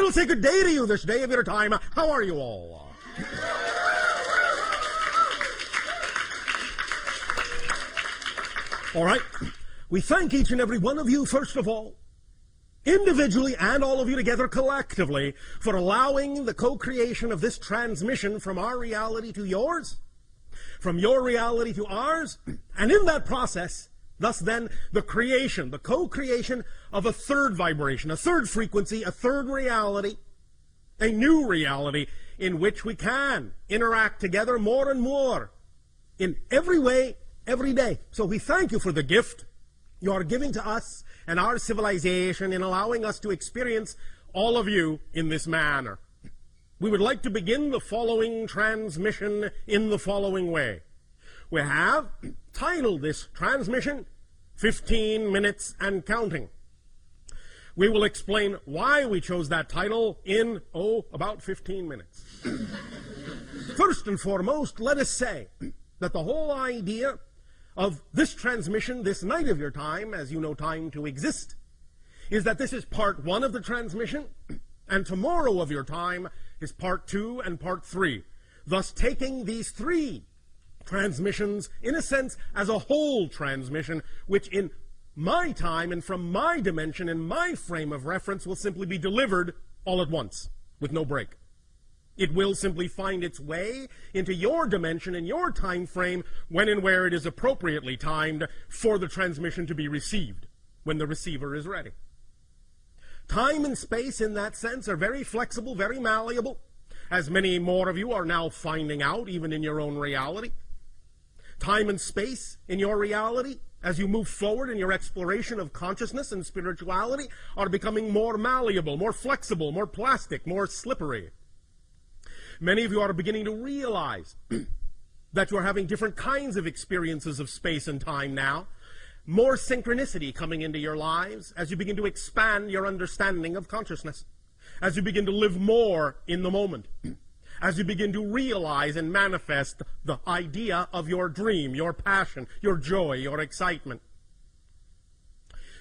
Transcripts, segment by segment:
will say good day to you this day of your time. How are you all? All right. We thank each and every one of you, first of all, individually and all of you together collectively, for allowing the co-creation of this transmission from our reality to yours, from your reality to ours, and in that process, thus then, the creation, the co-creation of a third vibration, a third frequency, a third reality, a new reality in which we can interact together more and more in every way, every day. So we thank you for the gift you are giving to us and our civilization in allowing us to experience all of you in this manner. We would like to begin the following transmission in the following way. We have titled this transmission 15 Minutes and Counting. We will explain why we chose that title in, about 15 minutes. First and foremost, let us say that the whole idea of this transmission, this night of your time, as you know time to exist, is that this is part 1 of the transmission, and tomorrow of your time is part 2 and part 3, thus taking these 3 transmissions, in a sense, as a whole transmission, which in my time and from my dimension and my frame of reference will simply be delivered all at once, with no break. It will simply find its way into your dimension and your time frame when and where it is appropriately timed for the transmission to be received, when the receiver is ready. Time and space in that sense are very flexible, very malleable, as many more of you are now finding out, even in your own reality. Time and space in your reality, as you move forward in your exploration of consciousness and spirituality, are becoming more malleable, more flexible, more plastic, more slippery. Many of you are beginning to realize that you're having different kinds of experiences of space and time now, more synchronicity coming into your lives as you begin to expand your understanding of consciousness, as you begin to live more in the moment, as you begin to realize and manifest the idea of your dream, your passion, your joy, your excitement.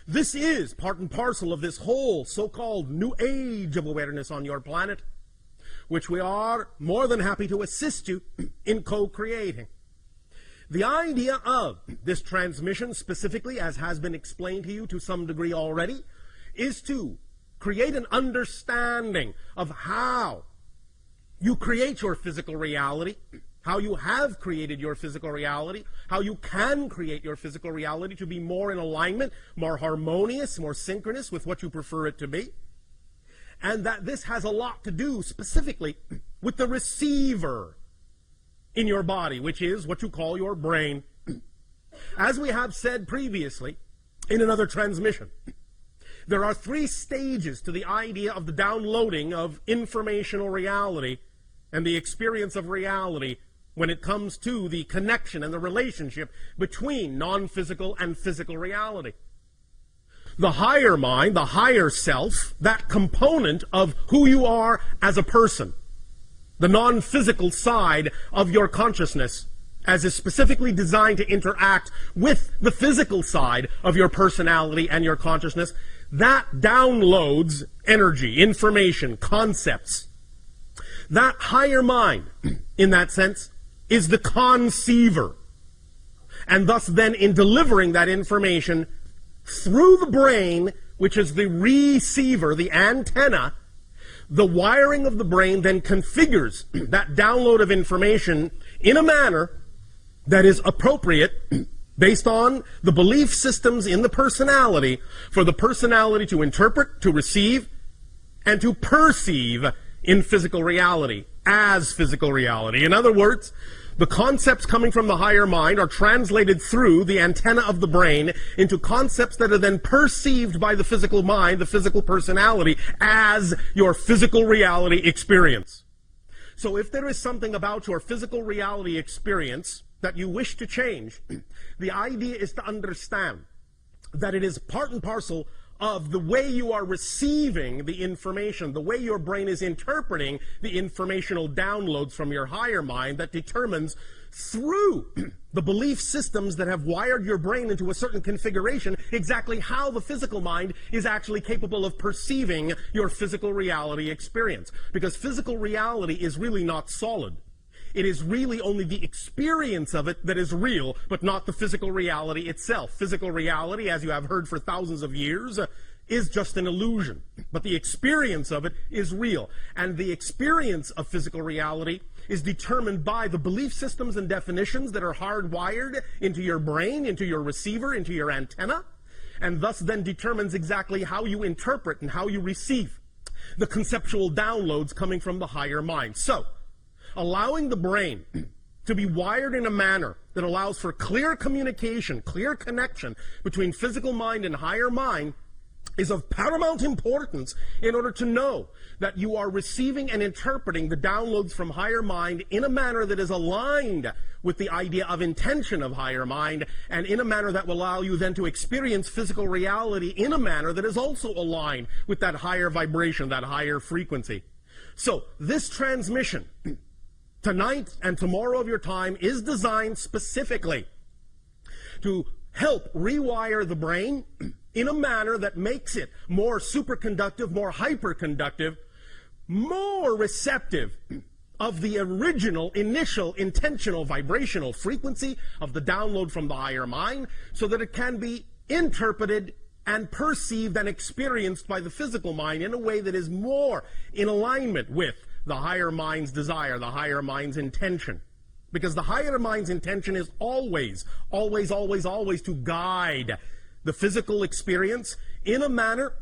This is part and parcel of this whole so-called new age of awareness on your planet, which we are more than happy to assist you in co-creating. The idea of this transmission, specifically, as has been explained to you to some degree already, is to create an understanding of how you create your physical reality, how you have created your physical reality, how you can create your physical reality to be more in alignment, more harmonious, more synchronous with what you prefer it to be. And that this has a lot to do specifically with the receiver in your body, which is what you call your brain. As we have said previously in another transmission, there are 3 stages to the idea of the downloading of informational reality and the experience of reality when it comes to the connection and the relationship between non-physical and physical reality. The higher mind, the higher self, that component of who you are as a person, the non-physical side of your consciousness, as is specifically designed to interact with the physical side of your personality and your consciousness, that downloads energy, information, concepts. That higher mind, in that sense, is the conceiver. And thus then, in delivering that information through the brain, which is the receiver, the antenna, the wiring of the brain then configures that download of information in a manner that is appropriate based on the belief systems in the personality for the personality to interpret, to receive, and to perceive in physical reality, as physical reality. In other words, the concepts coming from the higher mind are translated through the antenna of the brain into concepts that are then perceived by the physical mind, the physical personality, as your physical reality experience. So if there is something about your physical reality experience that you wish to change, the idea is to understand that it is part and parcel of the way you are receiving the information, the way your brain is interpreting the informational downloads from your higher mind that determines through the belief systems that have wired your brain into a certain configuration exactly how the physical mind is actually capable of perceiving your physical reality experience. Because physical reality is really not solid. It is really only the experience of it that is real, but not the physical reality itself. Physical reality, as you have heard for thousands of years, is just an illusion. But the experience of it is real. And the experience of physical reality is determined by the belief systems and definitions that are hardwired into your brain, into your receiver, into your antenna, and thus then determines exactly how you interpret and how you receive the conceptual downloads coming from the higher mind. So, allowing the brain to be wired in a manner that allows for clear communication, clear connection between physical mind and higher mind is of paramount importance in order to know that you are receiving and interpreting the downloads from higher mind in a manner that is aligned with the idea of intention of higher mind, and in a manner that will allow you then to experience physical reality in a manner that is also aligned with that higher vibration, that higher frequency. So this transmission tonight and tomorrow of your time is designed specifically to help rewire the brain in a manner that makes it more superconductive, more hyperconductive, more receptive of the original, initial, intentional, vibrational frequency of the download from the higher mind, so that it can be interpreted and perceived and experienced by the physical mind in a way that is more in alignment with the higher mind's desire, the higher mind's intention. Because the higher mind's intention is always, always, always, always to guide the physical experience in a manner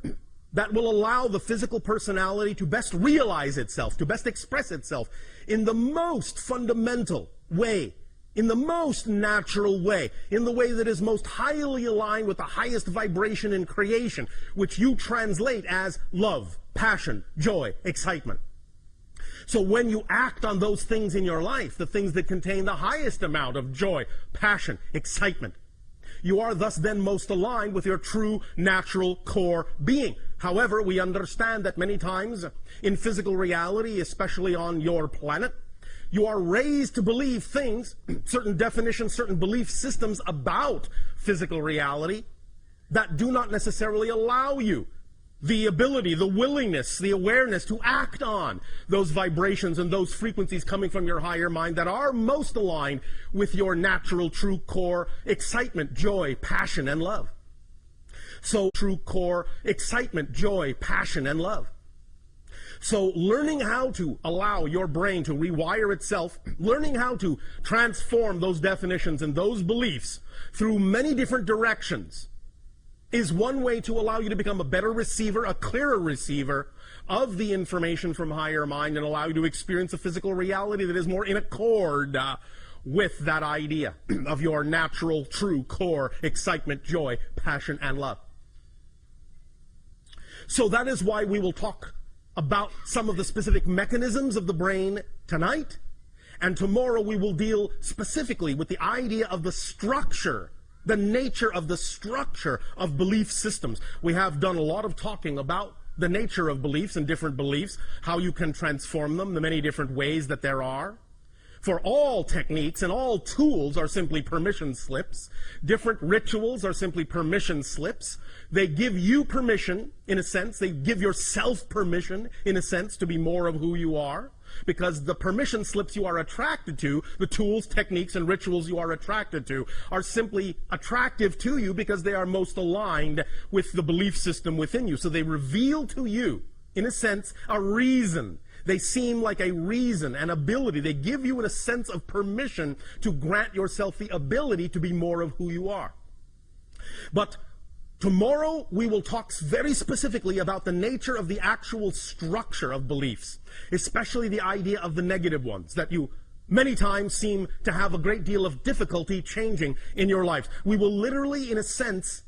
that will allow the physical personality to best realize itself, to best express itself in the most fundamental way, in the most natural way, in the way that is most highly aligned with the highest vibration in creation, which you translate as love, passion, joy, excitement. So when you act on those things in your life, the things that contain the highest amount of joy, passion, excitement, you are thus then most aligned with your true natural core being. However, we understand that many times in physical reality, especially on your planet, you are raised to believe things, certain definitions, certain belief systems about physical reality that do not necessarily allow you the ability, the willingness, the awareness to act on those vibrations and those frequencies coming from your higher mind that are most aligned with your natural true core excitement, joy, passion, and love. So true core excitement, joy, passion, and love. So learning how to allow your brain to rewire itself, learning how to transform those definitions and those beliefs through many different directions is one way to allow you to become a better receiver, a clearer receiver of the information from higher mind, and allow you to experience a physical reality that is more in accord with that idea of your natural, true core excitement, joy, passion, and love. So that is why we will talk about some of the specific mechanisms of the brain tonight, and tomorrow we will deal specifically with the idea of the structure, the nature of the structure of belief systems. We have done a lot of talking about the nature of beliefs and different beliefs, how you can transform them, the many different ways that there are. For all techniques and all tools are simply permission slips. Different rituals are simply permission slips. They give you permission, in a sense. They give yourself permission, in a sense, to be more of who you are. Because the permission slips you are attracted to, the tools, techniques, and rituals you are attracted to, are simply attractive to you because they are most aligned with the belief system within you. So they reveal to you, in a sense, a reason. They seem like a reason, an ability. They give you a sense of permission to grant yourself the ability to be more of who you are. But tomorrow we will talk very specifically about the nature of the actual structure of beliefs, especially the idea of the negative ones that you many times seem to have a great deal of difficulty changing in your life. We will literally, in a sense,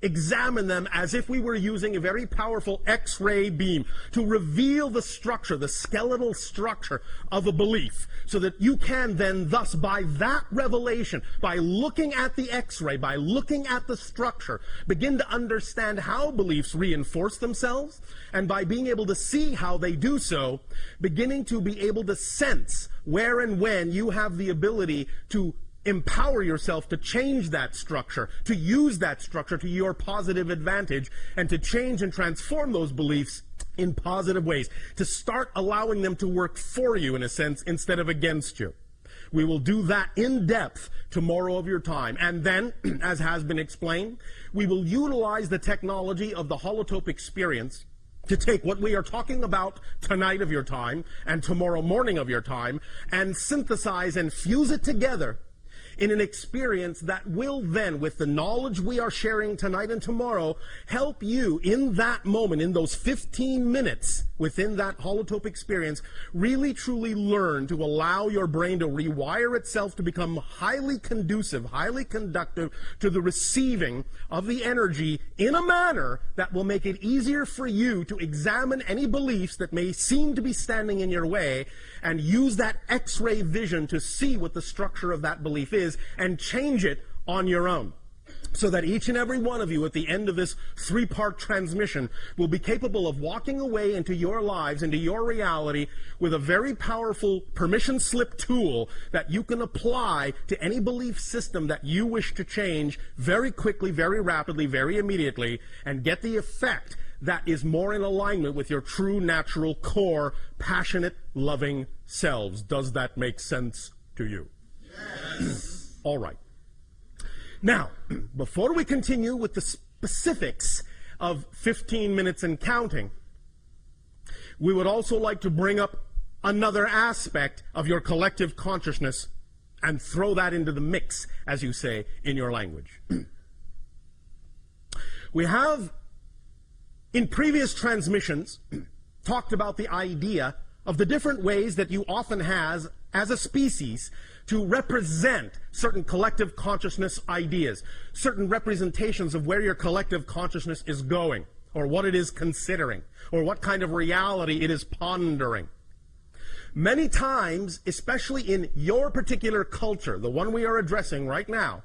examine them as if we were using a very powerful X-ray beam to reveal the structure, the skeletal structure of a belief, so that you can then thus, by that revelation, by looking at the X-ray, by looking at the structure, begin to understand how beliefs reinforce themselves, and by being able to see how they do so, beginning to be able to sense where and when you have the ability to empower yourself to change that structure, to use that structure to your positive advantage, and to change and transform those beliefs in positive ways, to start allowing them to work for you, in a sense, instead of against you. We will do that in depth tomorrow of your time. And then, as has been explained, we will utilize the technology of the Holotope Experience to take what we are talking about tonight of your time and tomorrow morning of your time and synthesize and fuse it together in an experience that will then, with the knowledge we are sharing tonight and tomorrow, help you in that moment, in those 15 minutes within that holotope experience, really truly learn to allow your brain to rewire itself to become highly conducive, highly conductive to the receiving of the energy in a manner that will make it easier for you to examine any beliefs that may seem to be standing in your way and use that X-ray vision to see what the structure of that belief is and change it on your own, so that each and every one of you at the end of this 3-part transmission will be capable of walking away into your lives, into your reality, with a very powerful permission slip tool that you can apply to any belief system that you wish to change very quickly, very rapidly, very immediately, and get the effect that is more in alignment with your true, natural, core, passionate, loving selves. Does that make sense to you? Yes. All right. Now, before we continue with the specifics of 15 minutes and counting, we would also like to bring up another aspect of your collective consciousness and throw that into the mix, as you say in your language. We have, in previous transmissions, talked about the idea of the different ways that you often have, as a species, to represent certain collective consciousness ideas, certain representations of where your collective consciousness is going, or what it is considering, or what kind of reality it is pondering. Many times, especially in your particular culture, the one we are addressing right now,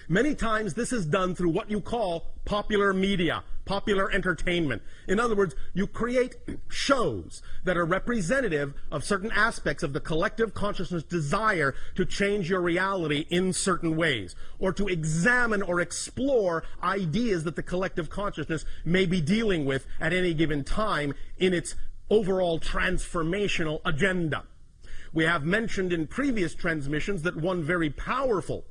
many times this is done through what you call popular media, popular entertainment. In other words, you create shows that are representative of certain aspects of the collective consciousness desire to change your reality in certain ways, or to examine or explore ideas that the collective consciousness may be dealing with at any given time in its overall transformational agenda. We have mentioned in previous transmissions that one very powerful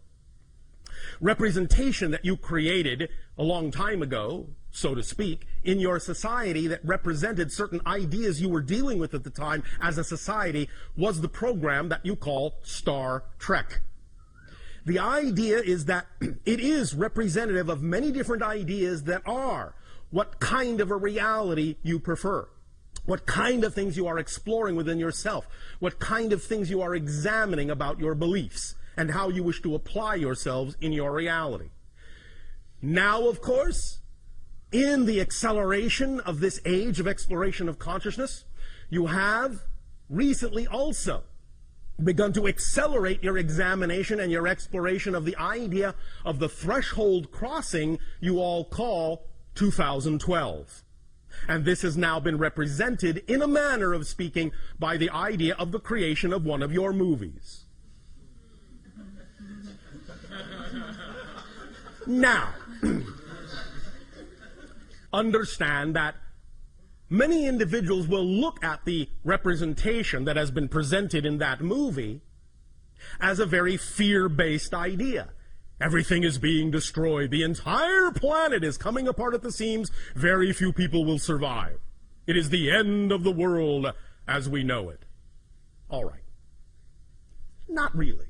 representation that you created a long time ago, so to speak, in your society that represented certain ideas you were dealing with at the time as a society was the program that you call Star Trek. The idea is that it is representative of many different ideas that are what kind of a reality you prefer, what kind of things you are exploring within yourself, what kind of things you are examining about your beliefs, and how you wish to apply yourselves in your reality. Now, of course, in the acceleration of this age of exploration of consciousness, you have recently also begun to accelerate your examination and your exploration of the idea of the threshold crossing you all call 2012. And this has now been represented, in a manner of speaking, by the idea of the creation of one of your movies. Now, understand that many individuals will look at the representation that has been presented in that movie as a very fear-based idea. Everything is being destroyed. The entire planet is coming apart at the seams. Very few people will survive. It is the end of the world as we know it. All right. Not really.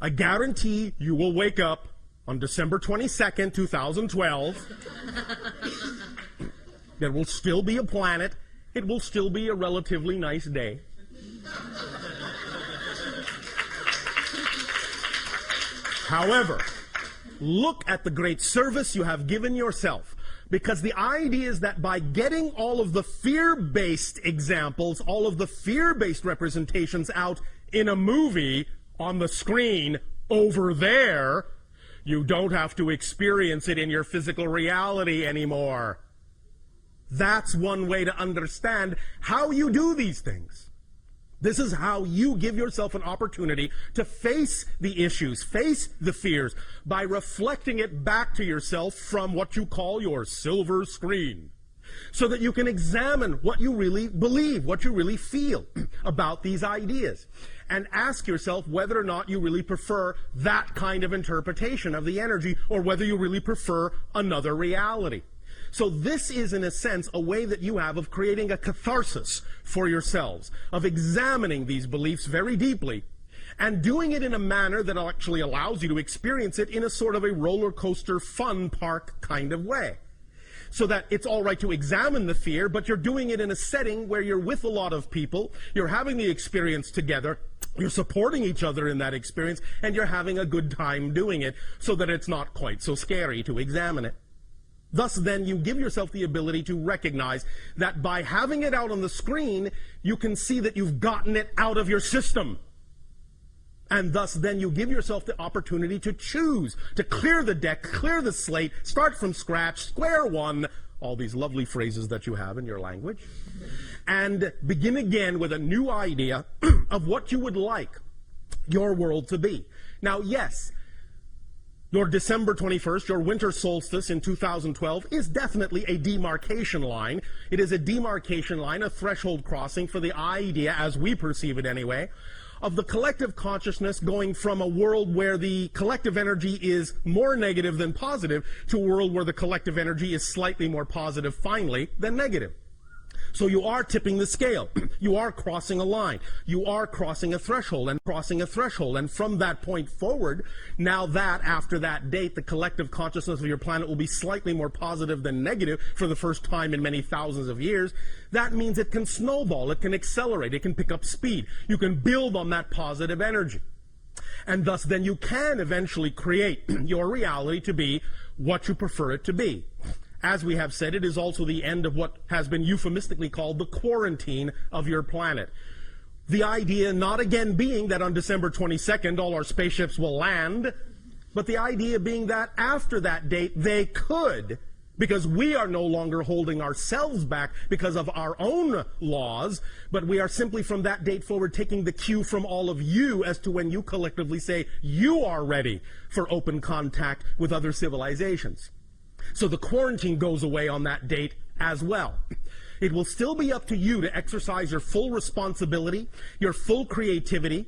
I guarantee you will wake up on December 22nd, 2012. There will still be a planet. It will still be a relatively nice day. However, look at the great service you have given yourself. Because the idea is that by getting all of the fear-based examples, all of the fear-based representations out in a movie on the screen over there, you don't have to experience it in your physical reality anymore. That's one way to understand how you do these things. This is how you give yourself an opportunity to face the issues, face the fears, by reflecting it back to yourself from what you call your silver screen, so that you can examine what you really believe, what you really feel about these ideas, and ask yourself whether or not you really prefer that kind of interpretation of the energy, or whether you really prefer another reality. So this is, in a sense, a way that you have of creating a catharsis for yourselves, of examining these beliefs very deeply, and doing it in a manner that actually allows you to experience it in a sort of a roller coaster fun park kind of way. So that it's all right to examine the fear, but you're doing it in a setting where you're with a lot of people, you're having the experience together, you're supporting each other in that experience, and you're having a good time doing it, so that it's not quite so scary to examine it. Thus, then, you give yourself the ability to recognize that by having it out on the screen, you can see that you've gotten it out of your system. And thus, then, you give yourself the opportunity to choose, to clear the deck, clear the slate, start from scratch, square one, all these lovely phrases that you have in your language, and begin again with a new idea of what you would like your world to be. Now, yes, your December 21st, your winter solstice in 2012, is definitely a demarcation line. It is a demarcation line, a threshold crossing for the idea, as we perceive it anyway, of the collective consciousness going from a world where the collective energy is more negative than positive to a world where the collective energy is slightly more positive, finally, than negative. So you are tipping the scale. You are crossing a line. You are crossing a threshold and crossing a threshold. And from that point forward, now that after that date, the collective consciousness of your planet will be slightly more positive than negative for the first time in many thousands of years. That means it can snowball, it can accelerate, it can pick up speed. You can build on that positive energy. And thus then you can eventually create your reality to be what you prefer it to be. As we have said, it is also the end of what has been euphemistically called the quarantine of your planet. The idea not again being that on December 22nd all our spaceships will land, but the idea being that after that date they could, because we are no longer holding ourselves back because of our own laws, but we are simply from that date forward taking the cue from all of you as to when you collectively say you are ready for open contact with other civilizations. So the quarantine goes away on that date as well. It will still be up to you to exercise your full responsibility, your full creativity,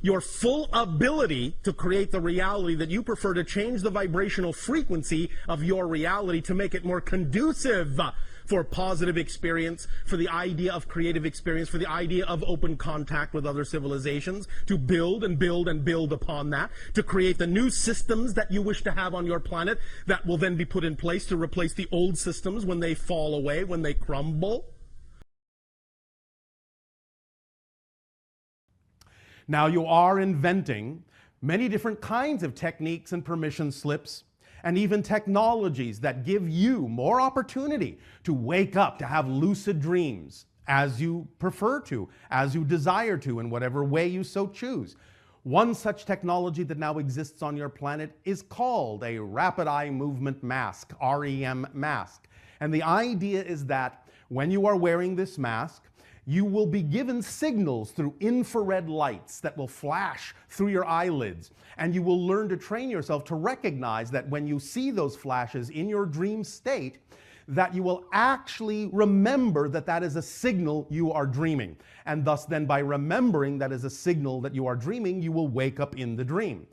your full ability to create the reality that you prefer, to change the vibrational frequency of your reality to make it more conducive for positive experience, for the idea of creative experience, for the idea of open contact with other civilizations, to build and build and build upon that, to create the new systems that you wish to have on your planet that will then be put in place to replace the old systems when they fall away, when they crumble. Now you are inventing many different kinds of techniques and permission slips, and even technologies that give you more opportunity to wake up, to have lucid dreams as you prefer to, as you desire to, in whatever way you so choose. One such technology that now exists on your planet is called a rapid eye movement mask, REM mask. And the idea is that when you are wearing this mask, you will be given signals through infrared lights that will flash through your eyelids. And you will learn to train yourself to recognize that when you see those flashes in your dream state, that you will actually remember that that is a signal you are dreaming. And thus then by remembering that is a signal that you are dreaming, you will wake up in the dream.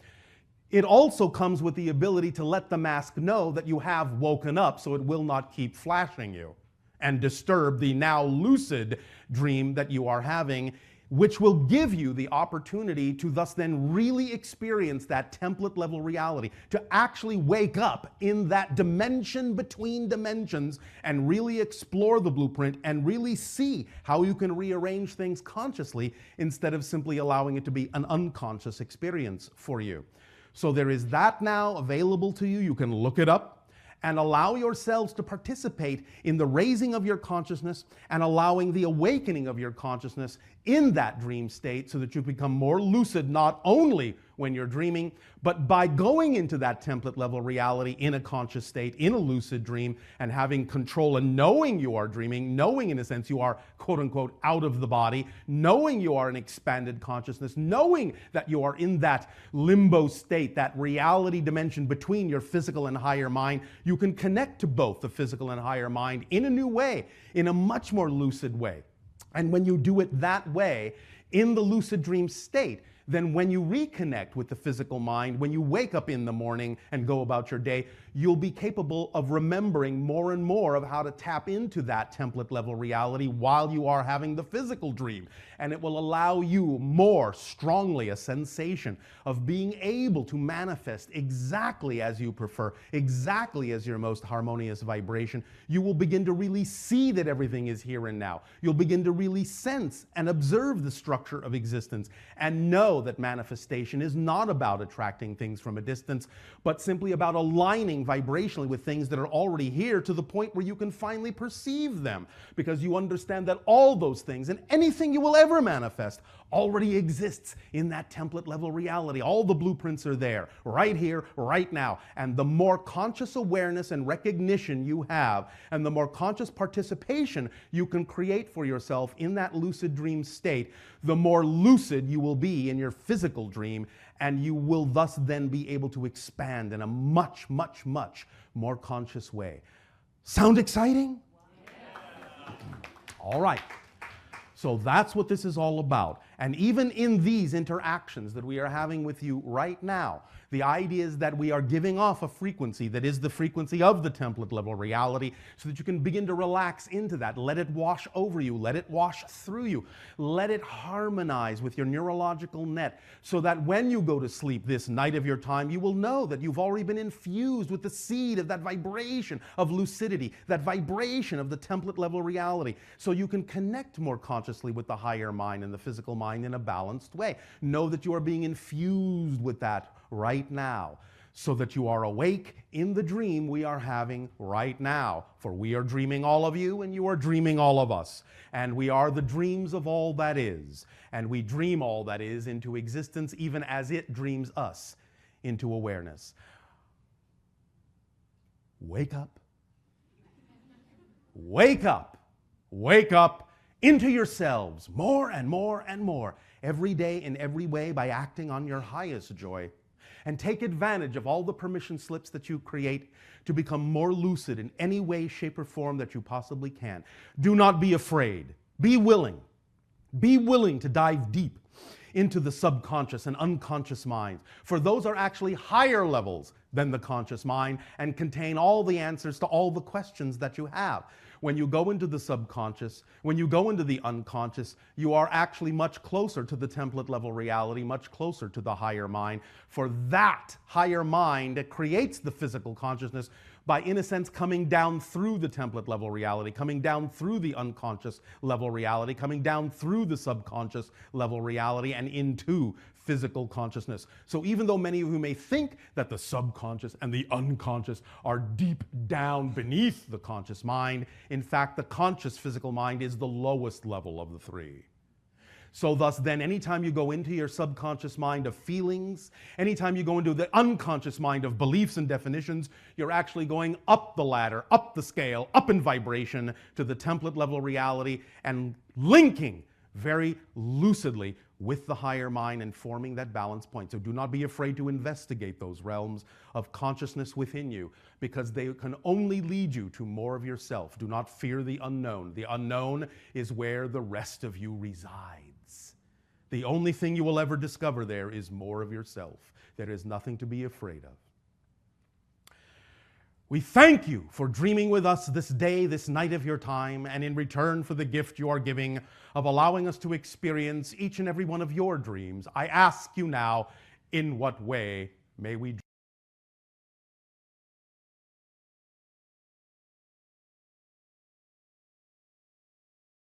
It also comes with the ability to let the mask know that you have woken up, so it will not keep flashing you and disturb the now lucid dream that you are having, which will give you the opportunity to thus then really experience that template level reality, to actually wake up in that dimension between dimensions and really explore the blueprint and really see how you can rearrange things consciously instead of simply allowing it to be an unconscious experience for you. So there is that now available to you. You can look it up and allow yourselves to participate in the raising of your consciousness and allowing the awakening of your consciousness in that dream state so that you become more lucid, not only when you're dreaming, but by going into that template level reality in a conscious state, in a lucid dream, and having control and knowing you are dreaming, knowing in a sense you are quote unquote out of the body, knowing you are an expanded consciousness, knowing that you are in that limbo state, that reality dimension between your physical and higher mind. You can connect to both the physical and higher mind in a new way, in a much more lucid way. And when you do it that way, in the lucid dream state, then when you reconnect with the physical mind, when you wake up in the morning and go about your day, you'll be capable of remembering more and more of how to tap into that template level reality while you are having the physical dream. And it will allow you more strongly a sensation of being able to manifest exactly as you prefer, exactly as your most harmonious vibration. You will begin to really see that everything is here and now. You'll begin to really sense and observe the structure of existence and know that manifestation is not about attracting things from a distance, but simply about aligning vibrationally with things that are already here to the point where you can finally perceive them, because you understand that all those things and anything you will ever manifest already exists in that template level reality. All the blueprints are there, right here, right now. And the more conscious awareness and recognition you have, and the more conscious participation you can create for yourself in that lucid dream state, the more lucid you will be in your physical dream, and you will thus then be able to expand in a much, much, much more conscious way. Sound exciting? Yeah. All right. So that's what this is all about. And even in these interactions that we are having with you right now, the idea is that we are giving off a frequency that is the frequency of the template level reality so that you can begin to relax into that. Let it wash over you. Let it wash through you. Let it harmonize with your neurological net so that when you go to sleep this night of your time, you will know that you've already been infused with the seed of that vibration of lucidity, that vibration of the template level reality, so you can connect more consciously with the higher mind and the physical mind in a balanced way. Know that you are being infused with that right now, so that you are awake in the dream we are having right now. For we are dreaming all of you, and you are dreaming all of us. And we are the dreams of all that is. And we dream all that is into existence, even as it dreams us into awareness. Wake up. Wake up. Wake up into yourselves more and more and more, every day in every way, by acting on your highest joy. And take advantage of all the permission slips that you create to become more lucid in any way, shape, or form that you possibly can. Do not be afraid. Be willing. Be willing to dive deep into the subconscious and unconscious minds, for those are actually higher levels than the conscious mind and contain all the answers to all the questions that you have. When you go into the subconscious, when you go into the unconscious, you are actually much closer to the template level reality, much closer to the higher mind. For that higher mind creates the physical consciousness by, in a sense, coming down through the template level reality, coming down through the unconscious level reality, coming down through the subconscious level reality and into physical consciousness. So even though many of you may think that the subconscious and the unconscious are deep down beneath the conscious mind, in fact, the conscious physical mind is the lowest level of the three. So thus then, anytime you go into your subconscious mind of feelings, anytime you go into the unconscious mind of beliefs and definitions, you're actually going up the ladder, up the scale, up in vibration to the template level reality and linking very lucidly with the higher mind and forming that balance point. So do not be afraid to investigate those realms of consciousness within you, because they can only lead you to more of yourself. Do not fear the unknown. The unknown is where the rest of you resides. The only thing you will ever discover there is more of yourself. There is nothing to be afraid of. We thank you for dreaming with us this day, this night of your time, and in return for the gift you are giving of allowing us to experience each and every one of your dreams, I ask you now, in what way may we